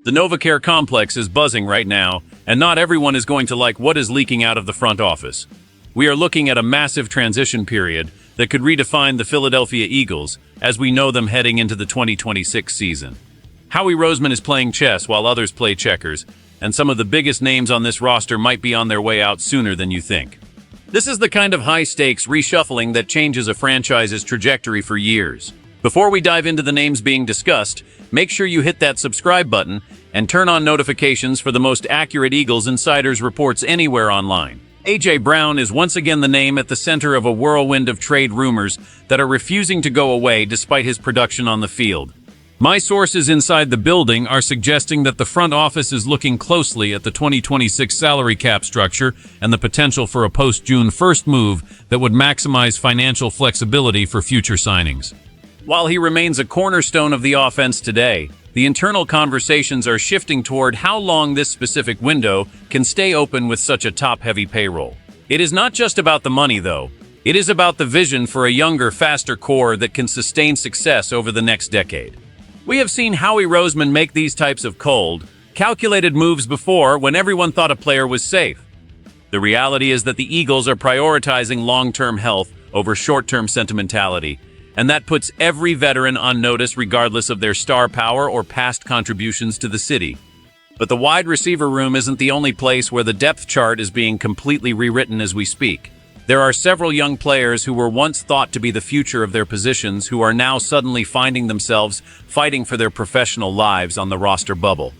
The NovaCare complex is buzzing right now, and not everyone is going to like what is leaking out of the front office. We are looking at a massive transition period that could redefine the Philadelphia Eagles as we know them heading into the 2026 season. Howie Roseman is playing chess while others play checkers, and some of the biggest names on this roster might be on their way out sooner than you think. This is the kind of high-stakes reshuffling that changes a franchise's trajectory for years. Before we dive into the names being discussed, make sure you hit that subscribe button and turn on notifications for the most accurate Eagles Insiders reports anywhere online. A.J. Brown is once again the name at the center of a whirlwind of trade rumors that are refusing to go away despite his production on the field. My sources inside the building are suggesting that the front office is looking closely at the 2026 salary cap structure and the potential for a post-June 1st move that would maximize financial flexibility for future signings. While he remains a cornerstone of the offense today, the internal conversations are shifting toward how long this specific window can stay open with such a top-heavy payroll. It is not just about the money, though. It is about the vision for a younger, faster core that can sustain success over the next decade. We have seen Howie Roseman make these types of cold, calculated moves before when everyone thought a player was safe. The reality is that the Eagles are prioritizing long-term health over short-term sentimentality, and that puts every veteran on notice regardless of their star power or past contributions to the city. But the wide receiver room isn't the only place where the depth chart is being completely rewritten as we speak. There are several young players who were once thought to be the future of their positions who are now suddenly finding themselves fighting for their professional lives on the roster bubble.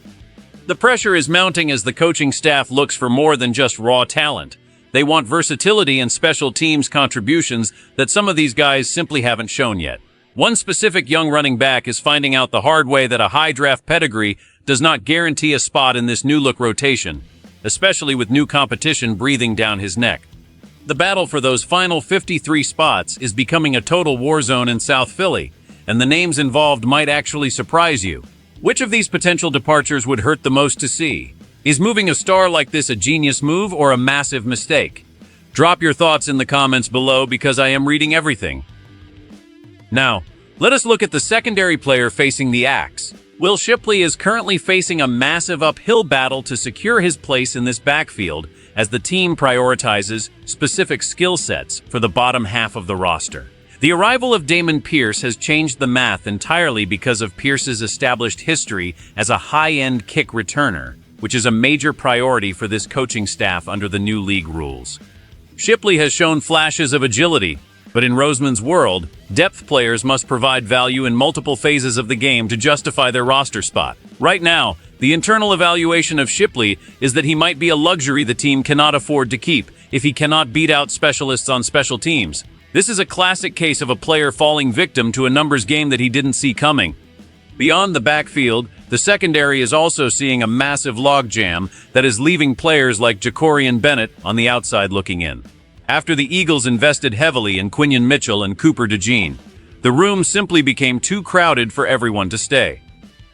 The pressure is mounting as the coaching staff looks for more than just raw talent. They want versatility and special teams contributions that some of these guys simply haven't shown yet. One specific young running back is finding out the hard way that a high draft pedigree does not guarantee a spot in this new look rotation, especially with new competition breathing down his neck. The battle for those final 53 spots is becoming a total war zone in South Philly, and the names involved might actually surprise you. Which of these potential departures would hurt the most to see? Is moving a star like this a genius move or a massive mistake? Drop your thoughts in the comments below because I am reading everything. Now, let us look at the secondary player facing the axe. Will Shipley is currently facing a massive uphill battle to secure his place in this backfield as the team prioritizes specific skill sets for the bottom half of the roster. The arrival of Damon Pierce has changed the math entirely because of Pierce's established history as a high-end kick returner, which is a major priority for this coaching staff under the new league rules. Shipley has shown flashes of agility, but in Roseman's world, depth players must provide value in multiple phases of the game to justify their roster spot. Right now, the internal evaluation of Shipley is that he might be a luxury the team cannot afford to keep if he cannot beat out specialists on special teams. This is a classic case of a player falling victim to a numbers game that he didn't see coming. Beyond the backfield, the secondary is also seeing a massive logjam that is leaving players like Jacorian Bennett on the outside looking in. After the Eagles invested heavily in Quinion Mitchell and Cooper DeJean, the room simply became too crowded for everyone to stay.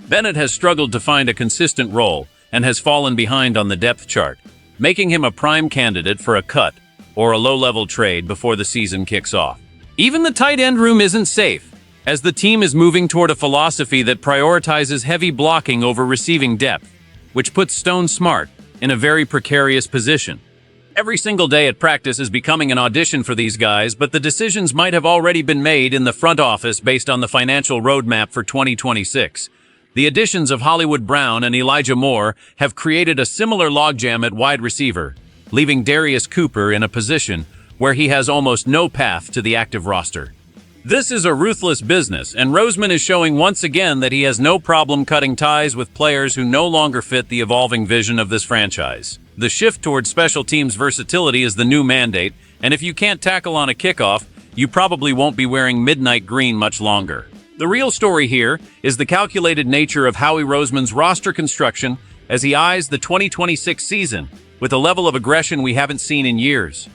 Bennett has struggled to find a consistent role and has fallen behind on the depth chart, making him a prime candidate for a cut or a low-level trade before the season kicks off. Even the tight end room isn't safe, as the team is moving toward a philosophy that prioritizes heavy blocking over receiving depth, which puts Stone Smart in a very precarious position. Every single day at practice is becoming an audition for these guys, but the decisions might have already been made in the front office based on the financial roadmap for 2026. The additions of Hollywood Brown and Elijah Moore have created a similar logjam at wide receiver, leaving Darius Cooper in a position where he has almost no path to the active roster. This is a ruthless business, and Roseman is showing once again that he has no problem cutting ties with players who no longer fit the evolving vision of this franchise. The shift toward special teams versatility is the new mandate, and if you can't tackle on a kickoff, you probably won't be wearing midnight green much longer. The real story here is the calculated nature of Howie Roseman's roster construction as he eyes the 2026 season with a level of aggression we haven't seen in years.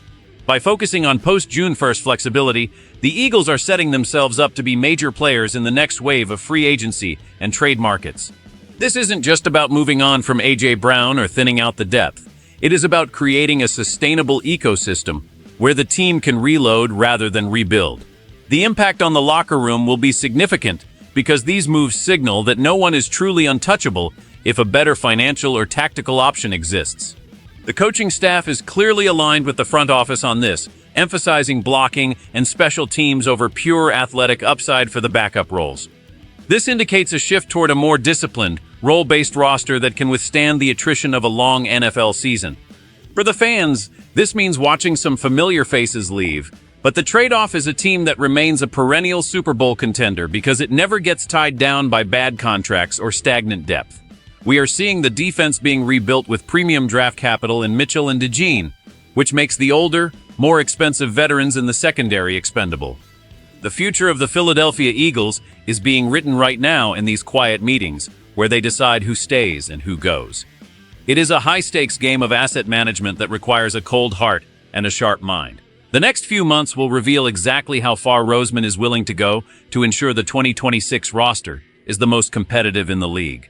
By focusing on post-June 1st flexibility, the Eagles are setting themselves up to be major players in the next wave of free agency and trade markets. This isn't just about moving on from A.J. Brown or thinning out the depth. It is about creating a sustainable ecosystem where the team can reload rather than rebuild. The impact on the locker room will be significant because these moves signal that no one is truly untouchable if a better financial or tactical option exists. The coaching staff is clearly aligned with the front office on this, emphasizing blocking and special teams over pure athletic upside for the backup roles. This indicates a shift toward a more disciplined, role-based roster that can withstand the attrition of a long NFL season. For the fans, this means watching some familiar faces leave, but the trade-off is a team that remains a perennial Super Bowl contender because it never gets tied down by bad contracts or stagnant depth. We are seeing the defense being rebuilt with premium draft capital in Mitchell and DeJean, which makes the older, more expensive veterans in the secondary expendable. The future of the Philadelphia Eagles is being written right now in these quiet meetings, where they decide who stays and who goes. It is a high-stakes game of asset management that requires a cold heart and a sharp mind. The next few months will reveal exactly how far Roseman is willing to go to ensure the 2026 roster is the most competitive in the league.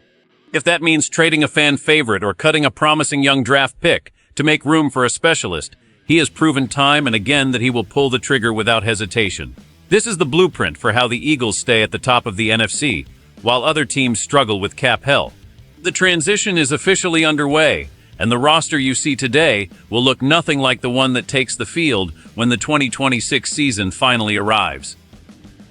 If that means trading a fan favorite or cutting a promising young draft pick to make room for a specialist, he has proven time and again that he will pull the trigger without hesitation. This is the blueprint for how the Eagles stay at the top of the NFC, while other teams struggle with cap hell. The transition is officially underway, and the roster you see today will look nothing like the one that takes the field when the 2026 season finally arrives.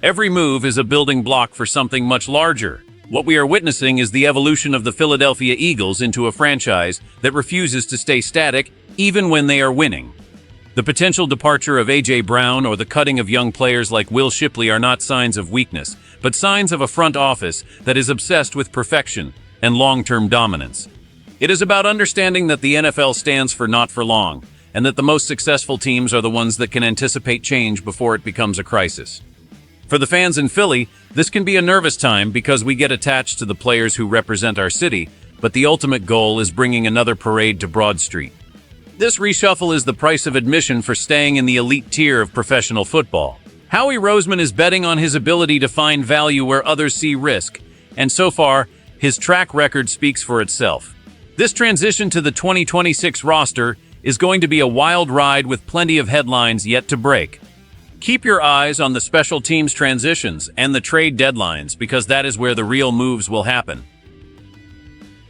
Every move is a building block for something much larger. What we are witnessing is the evolution of the Philadelphia Eagles into a franchise that refuses to stay static even when they are winning. The potential departure of A.J. Brown or the cutting of young players like Will Shipley are not signs of weakness, but signs of a front office that is obsessed with perfection and long-term dominance. It is about understanding that the NFL stands for not for long, and that the most successful teams are the ones that can anticipate change before it becomes a crisis. For the fans in Philly, this can be a nervous time because we get attached to the players who represent our city, but the ultimate goal is bringing another parade to Broad Street. This reshuffle is the price of admission for staying in the elite tier of professional football. Howie Roseman is betting on his ability to find value where others see risk, and so far, his track record speaks for itself. This transition to the 2026 roster is going to be a wild ride with plenty of headlines yet to break. Keep your eyes on the special teams transitions and the trade deadlines because that is where the real moves will happen.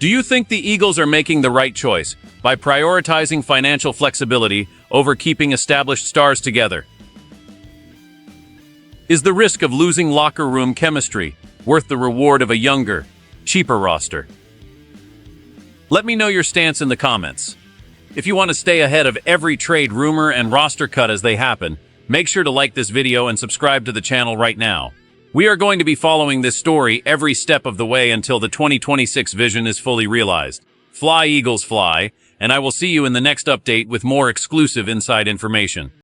Do you think the Eagles are making the right choice by prioritizing financial flexibility over keeping established stars together? Is the risk of losing locker room chemistry worth the reward of a younger, cheaper roster? Let me know your stance in the comments. If you want to stay ahead of every trade rumor and roster cut as they happen, make sure to like this video and subscribe to the channel right now. We are going to be following this story every step of the way until the 2026 vision is fully realized. Fly, Eagles, fly, and I will see you in the next update with more exclusive inside information.